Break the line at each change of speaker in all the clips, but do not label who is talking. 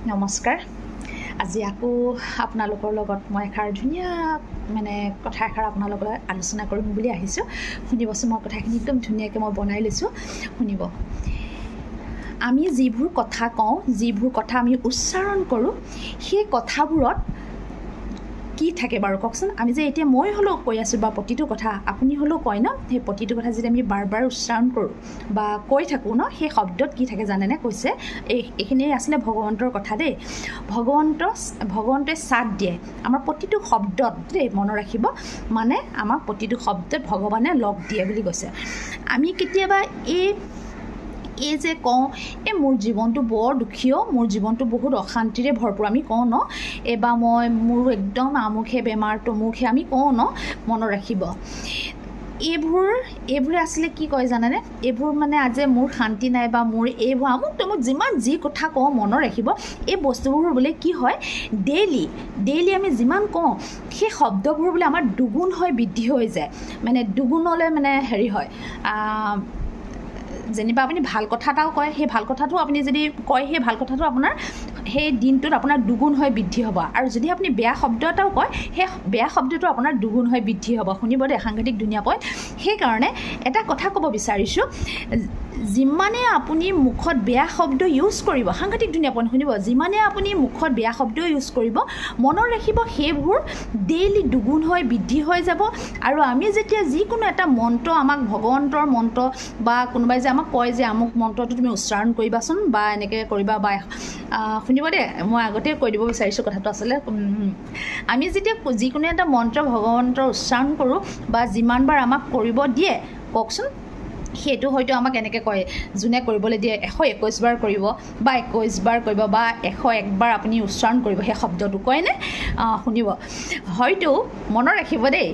নমস্কাৰ। আজি আকৌ আপোনালোকৰ লগত মই এষাৰ ধুনীয়া কথা এষাৰ আপোনালোকৰ লগত আলোচনা কৰিম বুলি আহিছোঁ। শুনিবচোন, মই কথাখিনি একদম ধুনীয়াকৈ মই বনাই লৈছোঁ, শুনিব। আমি যিবোৰ কথা কওঁ, যিবোৰ কথা আমি উচ্চাৰণ কৰোঁ, সেই কথাবোৰত কি থাকে বাৰু কওকচোন? আমি যে এতিয়া মই হ'লেও কৈ আছোঁ বা প্ৰতিটো কথা আপুনি হ'লেও কয় ন, সেই প্ৰতিটো কথা যদি আমি বাৰ বাৰ উচ্চাৰণ কৰোঁ বা কৈ থাকোঁ ন, সেই শব্দত কি থাকে জানেনে? কৈছে এইখিনি আছিলে ভগৱন্তৰ কথা দেই। ভগৱন্তই চাথ দিয়ে আমাৰ প্ৰতিটো শব্দত দেই, মনত ৰাখিব। মানে আমাক প্ৰতিটো শব্দত ভগৱানে লগ দিয়ে বুলি কৈছে। আমি কেতিয়াবা এই যে কওঁ, মোৰ জীৱনটো বৰ দুখীয়, মোৰ জীৱনটো বহুত অশান্তিৰে ভৰপূৰ, আমি কওঁ ন, বা মোৰ একদম আমুকহে বেমাৰ তমুকহে, আমি কওঁ ন, মনত ৰাখিব। এইবোৰে আছিলে কি কয় জানেনে? এইবোৰ মানে আজি মোৰ শান্তি নাই বা মোৰ এইবোৰ আমুক তমুক যিমান যি কথা কওঁ, মনত ৰাখিব। এই বস্তুবোৰ বোলে কি হয়, ডেইলি আমি যিমান কওঁ, সেই শব্দবোৰ বোলে আমাৰ দুগুণ হৈ বৃদ্ধি হৈ যায়। মানে দুগুণলৈ হেৰি হয়। যেনিবা আপুনি ভাল কথা এটাও কয়, সেই ভাল কথাটো আপুনি যদি কয়, সেই ভাল কথাটো আপোনাৰ সেই দিনটোত আপোনাৰ দুগুণ হৈ বৃদ্ধি হ'ব। আৰু যদি আপুনি বেয়া শব্দ এটাও কয়, সেই বেয়া শব্দটো আপোনাৰ দুগুণ হৈ বৃদ্ধি হ'ব। শুনিব দেই, সাংঘাতিক ধুনীয়া পইণ্ট। সেইকাৰণে এটা কথা ক'ব বিচাৰিছোঁ, যিমানে আপুনি মুখত বেয়া শব্দ ইউজ কৰিব, সাংঘাতিক ধুনীয়া পইণ্ট শুনিব, যিমানে আপুনি মুখত বেয়া শব্দ ইউজ কৰিব, মনত ৰাখিব সেইবোৰ ডেইলি দুগুণ হৈ বৃদ্ধি হৈ যাব। আৰু আমি যেতিয়া যিকোনো এটা মন্ত্ৰ, আমাক ভগৱন্তৰ মন্ত্ৰ বা কোনোবাই যে আমাক কয় যে আমুক মন্ত্ৰটো তুমি উচ্চাৰণ কৰিবাচোন বা এনেকৈ কৰিবা বা শুনিব দেই, মই আগতে কৈ দিব বিচাৰিছোঁ কথাটো। আচলতে আমি যেতিয়া যিকোনো এটা মন্ত্ৰ ভগৱন্তৰ উচ্চাৰণ কৰোঁ বা যিমানবাৰ আমাক কৰিব দিয়ে, কওকচোন, সেইটো হয়তো আমাক এনেকৈ কয়, যোনে কৰিবলৈ দিয়ে 121 বাৰ কৰিব বা 21 বাৰ কৰিব বা 101 বাৰ আপুনি উচ্চাৰণ কৰিব সেই শব্দটো, কয়নে? শুনিব, হয়তো মনত ৰাখিব দেই,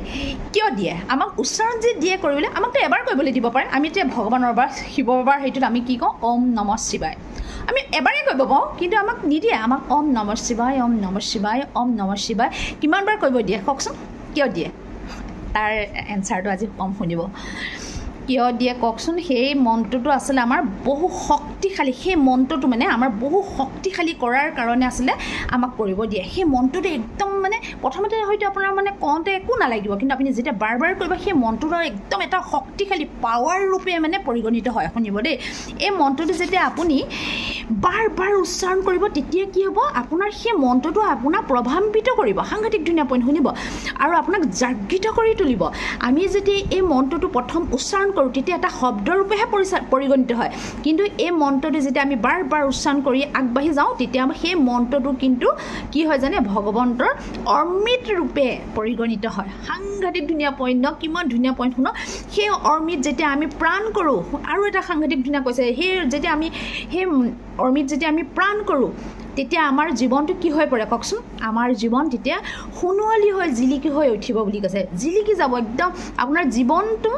কিয় দিয়ে আমাক উচ্চাৰণ যে দিয়ে কৰিবলৈ, আমাকতো এবাৰ কৰিবলৈ দিব পাৰে। আমি এতিয়া ভগৱানৰ বাৰ, শিৱৰ বাৰ, সেইটোত আমি কি কওঁ, ওম নমঃ শিৱায়, আমি এবাৰেই কৰিব পাৰোঁ, কিন্তু আমাক নিদিয়ে। আমাক ওম নমঃ শিৱায়, ওম নমঃ শিৱায়, ওম নমঃ শিৱায় কিমানবাৰ কৰিব দিয়ে কওকচোন? কিয় দিয়ে? তাৰ এনচাৰটো আজি কম শুনিব। কিয় দিয়ে কওকচোন? সেই মন্ত্ৰটো আচলতে আমাৰ বহু শক্তিশালী, সেই মন্ত্ৰটো আমাৰ বহু শক্তিশালী কৰাৰ কাৰণে আচলতে আমাক কৰিব দিয়ে। সেই মন্ত্ৰটো একদম প্ৰথমতে হয়তো আপোনাৰ কওঁতে একো নালাগিব, কিন্তু আপুনি যেতিয়া বাৰ বাৰ কৰিব, সেই মন্ত্ৰটো একদম এটা শক্তিশালী পাৱাৰ ৰূপে পৰিগণিত হয়। শুনিব দেই, এই মন্ত্ৰটো যেতিয়া আপুনি বাৰ বাৰ উচ্চাৰণ কৰিব, তেতিয়া কি হ'ব, আপোনাৰ সেই মন্ত্ৰটো আপোনাক প্ৰভাৱান্বিত কৰিব। সাংঘাতিক ধুনীয়া পইণ্ট শুনিব, আৰু আপোনাক জাগৃত কৰি তুলিব। আমি যেতিয়া এই মন্ত্ৰটো প্ৰথম উচ্চাৰণ কৰোঁ, তেতিয়া এটা শব্দৰূপেহে পৰিগণিত হয়, কিন্তু এই মন্ত্ৰটো যেতিয়া আমি বাৰ বাৰ উচ্চাৰণ কৰি আগবাঢ়ি যাওঁ, তেতিয়া সেই মন্ত্ৰটো কিন্তু কি হয় জানে, ভগৱন্তৰ অমৃত ৰূপে পৰিগণিত হয়। সাংঘাতিক ধুনীয়া পইণ্ট ন, কিমান ধুনীয়া পইণ্ট শুনক। সেই অমৃত যেতিয়া আমি প্ৰাণ কৰোঁ, আৰু এটা সাংঘাতিক ধুনীয়া কৈছে, সেই অমৃত যেতিয়া আমি প্ৰাণ কৰোঁ, তেতিয়া আমাৰ জীৱনটো কি হৈ পৰে কওকচোন? আমাৰ জীৱন তেতিয়া সোণোৱালী হৈ জিলিকি হৈ উঠিব বুলি কৈছে। জিলিকি যাব একদম আপোনাৰ জীৱনটো।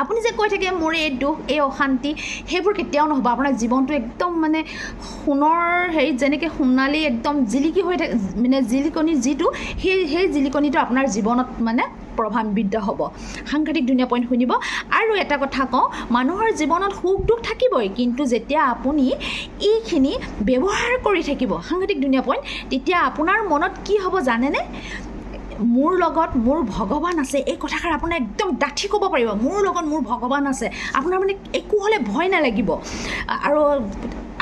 আপুনি যে কৈ থাকে মোৰ এই দুখ, এই অশান্তি, সেইবোৰ কেতিয়াও নহ'ব। আপোনাৰ জীৱনটো একদম সোণৰ হেৰিত যেনেকৈ সোণালী একদম জিলিকি হৈ থাকে, জিলিকনি যিটো, সেই জিলিকনিটো আপোনাৰ জীৱনত প্ৰভাৱান্বিত হ'ব। সাংঘাতিক ধুনীয়া পইণ্ট শুনিব। আৰু এটা কথা কওঁ, মানুহৰ জীৱনত সুখ দুখ থাকিবই, কিন্তু যেতিয়া আপুনি এইখিনি ব্যৱহাৰ কৰি থাকিব, সাংঘাতিক ধুনীয়া পইণ্ট, তেতিয়া আপোনাৰ মনত কি হ'ব জানেনে? মোৰ লগত মোৰ ভগৱান আছে, এই কথাষাৰ আপোনাৰ একদম ডাঠি ক'ব পাৰিব, মোৰ লগত মোৰ ভগৱান আছে। আপোনাৰ একো হ'লে ভয় নালাগিব। আৰু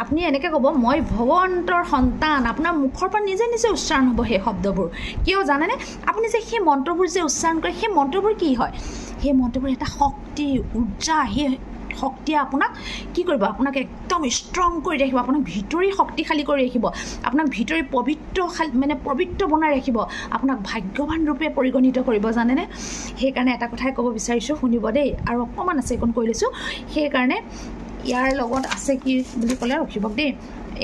আপুনি এনেকৈ ক'ব, মই ভগৱন্তৰ সন্তান। আপোনাৰ মুখৰ পৰা নিজে নিজে উচ্চাৰণ হ'ব সেই শব্দবোৰ। কিয় জানেনে? আপুনি যে সেই মন্ত্ৰবোৰ যে উচ্চাৰণ কৰে, সেই মন্ত্ৰবোৰ কি হয়, সেই মন্ত্ৰবোৰ এটা শক্তি, উৰ্জা। সেই শক্তিয়ে আপোনাক কি কৰিব, আপোনাক একদম ষ্ট্ৰং কৰি ৰাখিব, আপোনাক ভিতৰি শক্তিশালী কৰি ৰাখিব, আপোনাক ভিতৰি পবিত্ৰ বনাই ৰাখিব, আপোনাক ভাগ্যৱান ৰূপে পৰিগণিত কৰিব, জানেনে? সেইকাৰণে এটা কথাই ক'ব বিচাৰিছোঁ, শুনিব দেই, আৰু অকণমান আছে এইকণ কৈ লৈছোঁ। সেইকাৰণে ইয়াৰ লগত আছে কি বুলি ক'লে ৰখিব দেই,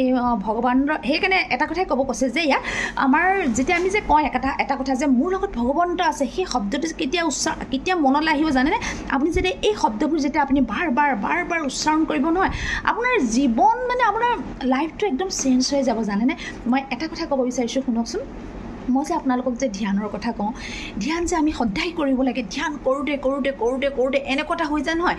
এই ভগৱানৰ। সেইকাৰণে এটা কথাই ক'ব কৈছে যে ইয়াত আমাৰ যেতিয়া আমি যে কওঁ এটা কথা যে মোৰ লগত ভগৱন্ত আছে, সেই শব্দটো কেতিয়া মনলৈ আহিব জানেনে? আপুনি যেতিয়া এই শব্দবোৰ যেতিয়া আপুনি বাৰ বাৰ উচ্চাৰণ কৰিব নহয়, আপোনাৰ জীৱন আপোনাৰ লাইফটো একদম চেঞ্জ হৈ যাব, জানেনে? মই এটা কথা ক'ব বিচাৰিছোঁ, শুনকচোন। মই যে আপোনালোকক যে ধ্যানৰ কথা কওঁ, ধ্যান যে আমি সদায় কৰিব লাগে, ধ্যান কৰোঁতে কৰোঁতে কৰোঁতে কৰোঁতে এনেকুৱা এটা হৈ যায় নহয়,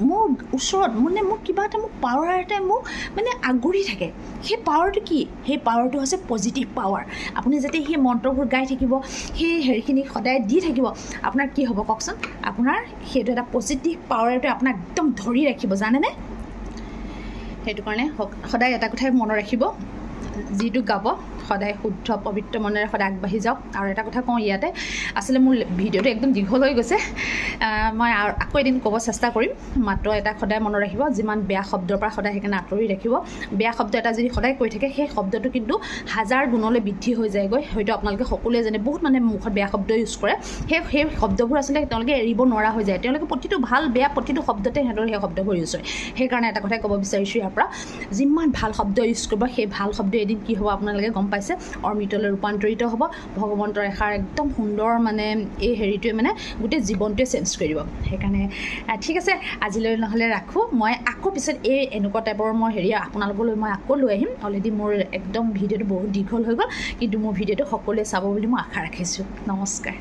মোৰ ওচৰত মানে মোক কিবা এটা মোক পাৱাৰ এটাই মোক মানে আগুৰি থাকে। সেই পাৱাৰটো কি? সেই পাৱাৰটো হৈছে পজিটিভ পাৱাৰ। আপুনি যাতে সেই মন্ত্ৰবোৰ গাই থাকিব, সেই হেৰিখিনি সদায় দি থাকিব, আপোনাৰ কি হ'ব কওকচোন? আপোনাৰ সেইটো এটা পজিটিভ পাৱাৰটোৱে আপোনাক একদম ধৰি ৰাখিব, জানেনে? সেইটো কাৰণে সদায় এটা কথাই মনত ৰাখিব, যিটো গাব সদায় শুদ্ধ পবিত্ৰ মনেৰে সদায় আগবাঢ়ি যাওক। আৰু এটা কথা কওঁ ইয়াতে, আচলতে মোৰ ভিডিঅ'টো একদম দীঘল হৈ গৈছে, মই আকৌ এদিন ক'ব চেষ্টা কৰিম। মাত্ৰ এটা সদায় মনত ৰাখিব, যিমান বেয়া শব্দৰ পৰা সদায় সেইকাৰণে আঁতৰি ৰাখিব। বেয়া শব্দ এটা যদি সদায় কৈ থাকে, সেই শব্দটো কিন্তু 1000 গুণলৈ বৃদ্ধি হৈ যায়গৈ। হয়তো আপোনালোকে সকলোৱে জানে, বহুত মানে মুখত বেয়া শব্দ ইউজ কৰে, সেই শব্দবোৰ আচলতে তেওঁলোকে এৰিব নোৱাৰা হৈ যায়। তেওঁলোকে প্ৰতিটো ভাল বেয়া প্ৰতিটো শব্দতে সিহঁতৰ সেই শব্দবোৰ ইউজ হয়। সেইকাৰণে এটা কথাই ক'ব বিচাৰিছোঁ ইয়াৰ পৰা, যিমান ভাল শব্দ ইউজ কৰিব, সেই ভাল শব্দ এদিন কি হ'ব আপোনালোকে গম পাইছে, অমৃতলৈ ৰূপান্তৰিত হ'ব। ভগৱন্তৰ এষাৰ একদম সুন্দৰ মানে এই হেৰিটোৱে মানে গোটেই জীৱনটোৱে চেঞ্জ কৰি দিব। সেইকাৰণে ঠিক আছে, আজিলৈ নহ'লে ৰাখোঁ। মই আকৌ পিছত এনেকুৱা টাইপৰ মই হেৰি আপোনালোকলৈ মই আকৌ লৈ আহিম। অলৰেডি মোৰ একদম ভিডিঅ'টো বহুত দীঘল হৈ গ'ল, কিন্তু মোৰ ভিডিঅ'টো সকলোৱে চাব বুলি মই আশা ৰাখিছোঁ। নমস্কাৰ।